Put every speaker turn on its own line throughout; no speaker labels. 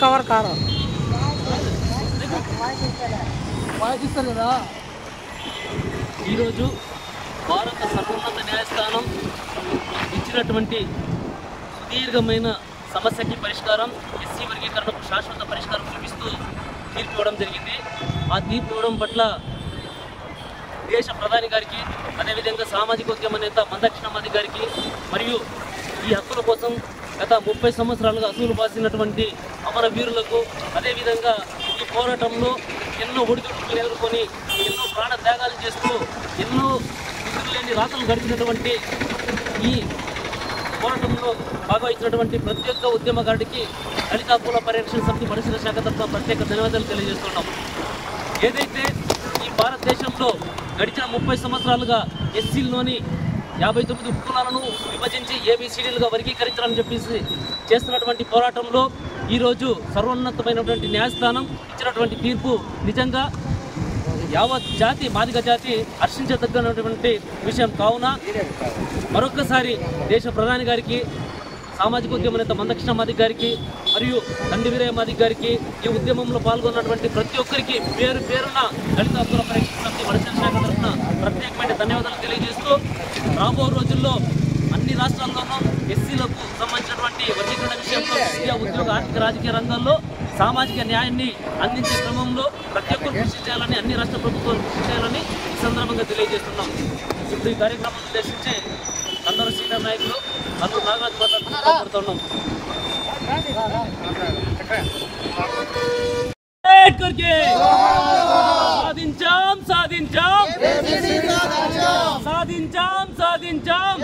Cover car
ఈరోజు భారత సర్వోన్నత న్యాయస్థానం ఇచ్చినటువంటి సుదీర్ఘమైన సమస్యకి పరిష్కారం, ఎస్సీ వర్గీకరణకు శాశ్వత పరిష్కారం చూపిస్తూ తీర్పు ఇవ్వడం జరిగింది. ఆ తీర్పు ఇవ్వడం పట్ల దేశ ప్రధాని గారికి, అదేవిధంగా సామాజిక ఉద్యమ నేత మందకృష్ణ మాదిగ గారికి, మరియు ఈ హక్కుల కోసం గత 30 సంవత్సరాలుగా అసూలు బాసినటువంటి అమరవీరులకు, అదేవిధంగా ఈ పోరాటంలో ఎన్నో ఒడిదుడుకులు ఎదుర్కొని ఎన్నో ప్రాణ త్యాగాలు చేస్తూ ఎన్నో లేని రాతలు గడిచినటువంటి ఈ పోరాటంలో భాగవహించినటువంటి ప్రతి ఒక్క ఉద్యమకారుడికి దళిత హక్కుల పరిరక్షణ సమితి పరిశీలన శాఖ తరఫున ప్రత్యేక ధన్యవాదాలు తెలియజేస్తున్నాం. ఏదైతే ఈ భారతదేశంలో గడిచిన 30 సంవత్సరాలుగా ఎస్సీల్లోని 59 కులాలను విభజించి ఏబిసిడీలుగా వర్గీకరించాలని చెప్పేసి చేస్తున్నటువంటి పోరాటంలో ఈరోజు సర్వోన్నతమైనటువంటి న్యాయస్థానం ఇచ్చినటువంటి తీర్పు నిజంగా యావత్ జాతి, మాదిగ జాతి హర్షించదగ్గనటువంటి విషయం. కావున మరొక్కసారి దేశ ప్రధాని గారికి, సామాజిక ఉద్యమ నేత మందకృష్ణ మాదిగ గారికి, మరియు దండి వీరయ్య మాదిగ గారికి, ఈ ఉద్యమంలో పాల్గొన్నటువంటి ప్రతి ఒక్కరికి పేరు పేరున దళిత హక్కుల పరిరక్షణ సమితి పరిశీలన శాఖ తరఫున ప్రత్యేకమైన ధన్యవాదాలు తెలియజేస్తూ, రాబో రోజుల్లో అన్ని రాష్ట్రాల్లోనూ ఎస్సీలకు సంబంధించినటువంటి వర్గీకరణ విషయంలో విద్యా, ఉద్యోగ, ఆర్థిక, రాజకీయ రంగాల్లో సామాజిక న్యాయాన్ని అందించే క్రమంలో ప్రతి ఒక్కరు కృషి చేయాలని, అన్ని రాష్ట్ర ప్రభుత్వాలు కృషి చేయాలని ఈ సందర్భంగా తెలియజేస్తున్నాం. ఇప్పుడు ఈ కార్యక్రమం ఉద్దేశించి అందరూ సీనియర్ నాయకులు అందరూ నాగరాజు మాట్లాడుతున్నాం. సాధించాం సాధించాం సాధించాం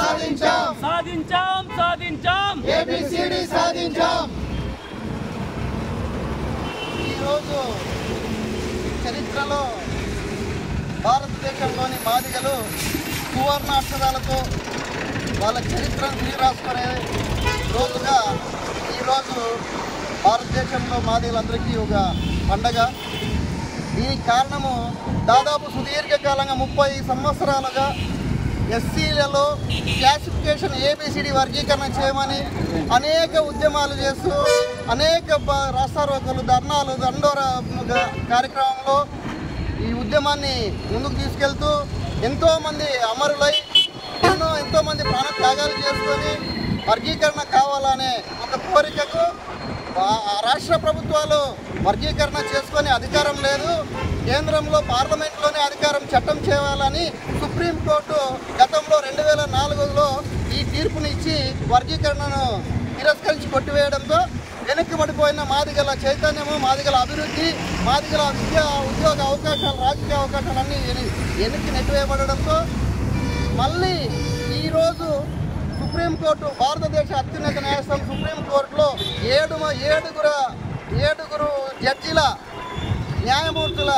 సాధించాం సాధించాం సాధించాం.
ఈరోజు చరిత్రలో భారతదేశంలోని మాదిగలు సువర్ణాక్షరాలతో వాళ్ళ చరిత్రను తిరిగిరాసుకునే రోజుగా ఈరోజు భారతదేశంలో మాదిగలందరికీ ఒక పండగ. దీనికి కారణము దాదాపు సుదీర్ఘకాలంగా 30 సంవత్సరాలుగా ఎస్సీలలో క్లాసిఫికేషన్ ఏబిసిడి వర్గీకరణ చేయమని అనేక ఉద్యమాలు చేస్తూ అనేక రాస్తారోకోలు, ధర్నాలు, దండోరా కార్యక్రమంలో ఈ ఉద్యమాన్ని ముందుకు తీసుకెళ్తూ ఎంతోమంది అమరులై ఎంతోమంది ప్రాణత్యాగాలు చేసుకొని వర్గీకరణ కావాలనే ఒక కోరికకు రాష్ట్ర ప్రభుత్వాలు వర్గీకరణ చేసుకొని అధికారం లేదు, కేంద్రంలో పార్లమెంట్లోనే అధికారం చట్టం చేయాలని సుప్రీంకోర్టు గతంలో 2004లో ఈ తీర్పుని ఇచ్చి వర్గీకరణను తిరస్కరించి కొట్టివేయడంతో వెనక్కిపడిపోయిన మాదిగల చైతన్యము, మాదిగల అభివృద్ధి, మాదిగల విద్యా, ఉద్యోగ అవకాశాలు, రాజకీయ అవకాశాలన్నీ వెనక్కి నెట్టివేయబడడంతో మళ్ళీ ఈరోజు సుప్రీంకోర్టు, భారతదేశ అత్యున్నత న్యాయస్థానం సుప్రీంకోర్టులో ఏడుగురు జడ్జీల న్యాయమూర్తుల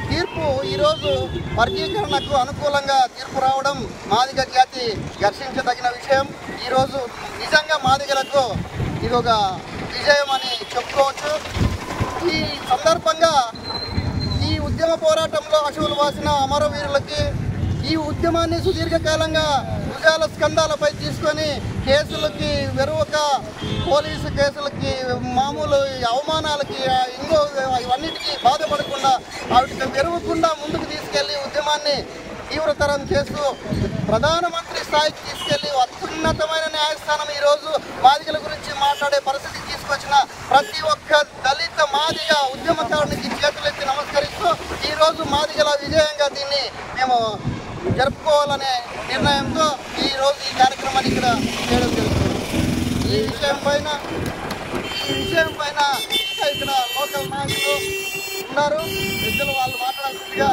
తీర్పు ఈరోజు వర్గీకరణకు అనుకూలంగా తీర్పు రావడం మాదిగ జాతి హర్షించదగిన విషయం. ఈరోజు నిజంగా మాదిగలకు ఇది ఒక విజయం అని చెప్పుకోవచ్చు. ఈ సందర్భంగా ఈ ఉద్యమ పోరాటంలో అశువులు వాసిన అమరవీరులకి, ఈ ఉద్యమాన్ని సుదీర్ఘకాలంగా భుజాల స్కంధాలపై తీసుకొని కేసులకి వెరువక, పోలీసు కేసులకి, మామూలు అవమానాలకి, ఇంకో ఇవన్నిటికీ బాధపడకుండా వాటికి వెరువకుండా ముందుకు తీసుకెళ్లి ఉద్యమాన్ని తీవ్రతరం చేస్తూ ప్రధానమంత్రి స్థాయికి తీసుకెళ్లి అత్యున్నతమైన న్యాయస్థానం ఈరోజు మాదిగల గురించి మాట్లాడే పరిస్థితికి తీసుకొచ్చిన ప్రతి ఒక్క దళిత మాదిగ ఉద్యమకారునికి చేతులెత్తి నమస్కరిస్తూ ఈరోజు మాదిగల విజయంగా దీన్ని మేము జరుపుకోవాలనే నిర్ణయంతో ఈరోజు ఈ కార్యక్రమాన్ని ఇక్కడ చేయడం జరుగుతుంది. ఈ విషయం పైన ఇంకా ఇక్కడ లోకల్ నాయకులు ఉన్నారు, పెద్దలు, వాళ్ళు మాట్లాడాల్సిందిగా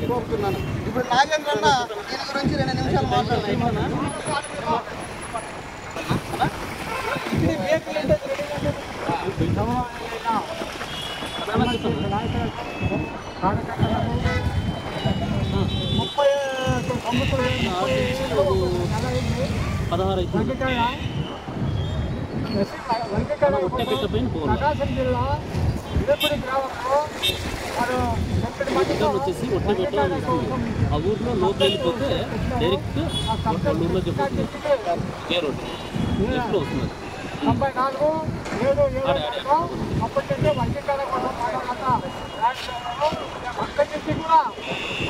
కోరుతున్నాను. ఇప్పుడు నాగేంద్రన్న దీని గురించి 2 నిమిషాలు మాట్లాడుతున్నాను.
ప్రకాశం జిల్లా ఇదపుడి గ్రామంలో
వచ్చేసి ఒట్టబెట్ట ఆ ఊర్లో లోపల వెళ్ళిపోతే డైరెక్ట్ ఊర్లో చెప్పి రోడ్డు ఎప్పుడు వస్తున్నారు.
94/7/7 అప్పటి నుంచి వర్గీకరణ కోసం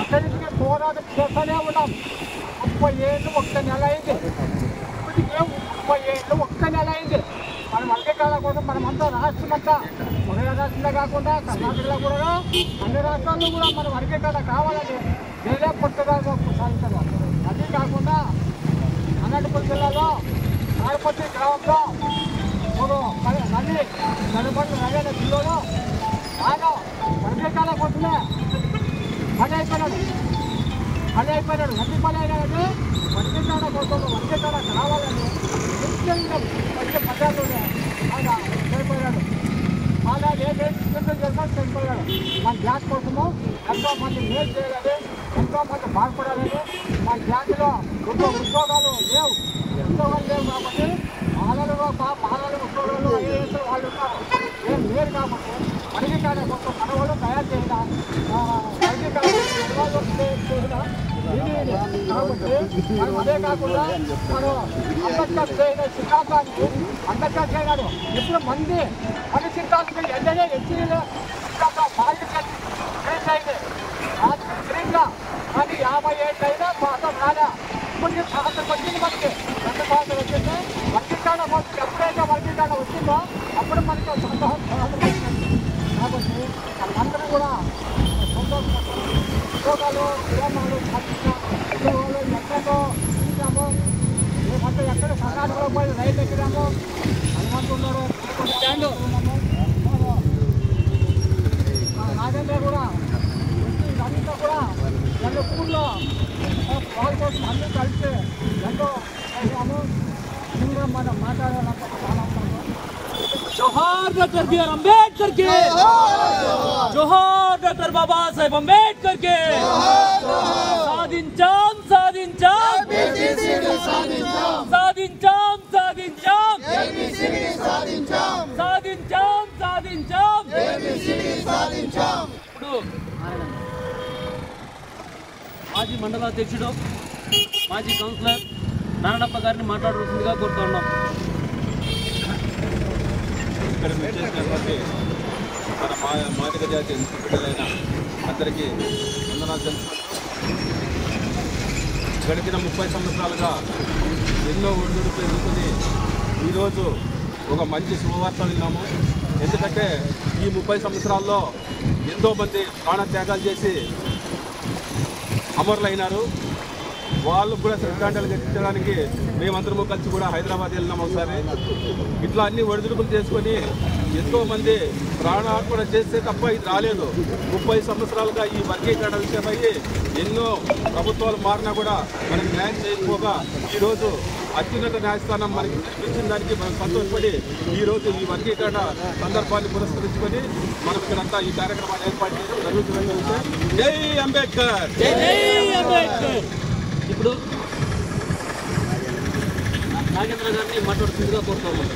అక్కడి నుంచి పోరాటం చేస్తూనే ఉన్నాం. 30 ఏళ్ళు 1 నెల అయింది. ఇప్పటికే 30 ఏళ్ళు 1 నెల అయింది. మన వర్గీకరణ కోసం మనమంతా రాష్ట్రమంతా ఒకే రాష్ట్రంలో కాకుండా కర్ణాటకలో కూడా అన్ని రాష్ట్రాల్లో కూడా మన వర్గీకరణ కావాలని వేరే కొత్తగా సాధించారు. అది కాకుండా అనంతపురం జిల్లాలో నాగపతి గ్రామంలో నది నడుపడి నగర జిల్లాలో బాగా వర్గీకరణ కోసమే పని అయిపోయినాడు. నది పని అయినాడు. వర్గీకరణ కోసం వర్గీకరణ కావాలని ముఖ్యంగా వచ్చే పదార్థంలో ఆయన చనిపోయాడు. అలా చనిపోయాడు. మన జాతి కోసము ఎంతో మంది మేలు చేయాలని, ఎంతో మంది బాగుపడాలని, మన జాతిలో ఉద్యోగాలు లేవు కాబట్టి మహారాజు ఉద్యోగాలు ఐఏఎస్ వాళ్ళు ఉన్నారు. ఏం లేరు కాబట్టి వర్గీకరణ కోసం మన వాళ్ళు తయారు చేసిన అదే కాకుండా మనం అంబేద్కర్ చేయన సిద్ధాంతానికి అంబేద్కర్ చేయనాడు. ఇప్పుడు మంది మన సిద్ధాంతం ఎండనే హెచ్చరిలో సిద్ధాంతం అయింది స్త్రీగా కానీ 50 ఏళ్ళు అయినా పాఠం రాలే. ఇప్పటికీ పాఠం వచ్చింది. మనకి ఎంత పాఠం వచ్చింది. వర్గీకరణ కోసం ఎప్పుడైతే వర్గీకరణ వచ్చిందో అప్పుడు మనకి సంతోషం కాబట్టి అందరూ కూడా ఉద్యోగాలు గ్రామాలు ఉద్యోగాలు ఎక్కడో చూసాము. మేమంతా ఎక్కడ కర్ణాటకలో పోయి రైలు ఎక్కినాము. హనుమంతున్నారు నాగేంద్ర కూడా ఇదంతా కూడా రెండు ఊళ్ళో వాళ్ళ కోసం అన్నీ కలిసి ఎంతో చేసాము. ఇంకా మనం మాట్లాడాలంటే చాలా ఉన్నాము.
जोहार डॉक्टर बी आर अम्बेडकर के, जोहार डॉक्टर बाबा साहेब अम्बेडकर के. సాధించాం ఇప్పుడు మాజీ మండలాధ్యక్షుడు మాజీ కౌన్సిలర్ నారాయణప్ప గారిని మాట్లాడవలసిందిగా కోరుతున్నాం.
ఇక్కడ చేసినటువంటి మన మాదిగ జాతి బిడ్డలైన అందరికీ వందనాలు తెలుసుకుంటూ గడిచిన 30 సంవత్సరాలుగా ఎన్నో ఒడిదుడుకు ఎదుర్కొని ఈరోజు ఒక మంచి శుభవార్త విన్నాము. ఎందుకంటే ఈ 30 సంవత్సరాల్లో ఎంతోమంది ప్రాణత్యాగాలు చేసి అమరులైనారు. వాళ్ళు కూడా శ్రద్ధాంజలి ఘటించడానికి మేమందరము కలిసి కూడా హైదరాబాద్ వెళ్ళినాం ఒకసారి. ఇట్లా అన్ని ఒడిదుడుకులు చేసుకొని ఎంతోమంది ప్రాణార్పణ చేస్తే తప్ప ఇది రాలేదు. 30 సంవత్సరాలుగా ఈ వర్గీకరణ విషయమై ఎన్నో ప్రభుత్వాలు మారినా కూడా మనకి న్యాయం చేయకపోగా ఈరోజు అత్యున్నత న్యాయస్థానం మనకి ఇచ్చిన దానికి మనం సంతోషపడి ఈరోజు ఈ వర్గీకరణ సందర్భాన్ని పురస్కరించుకొని మనం ఇక్కడంతా ఈ కార్యక్రమాన్ని ఏర్పాటు చేయడం జరుగుతున్న విషయం. జై అంబేద్కర్.
ఇప్పుడు నాగేంద్ర గారిని మాట్లాడుతుందిగా కోరుతున్నాం.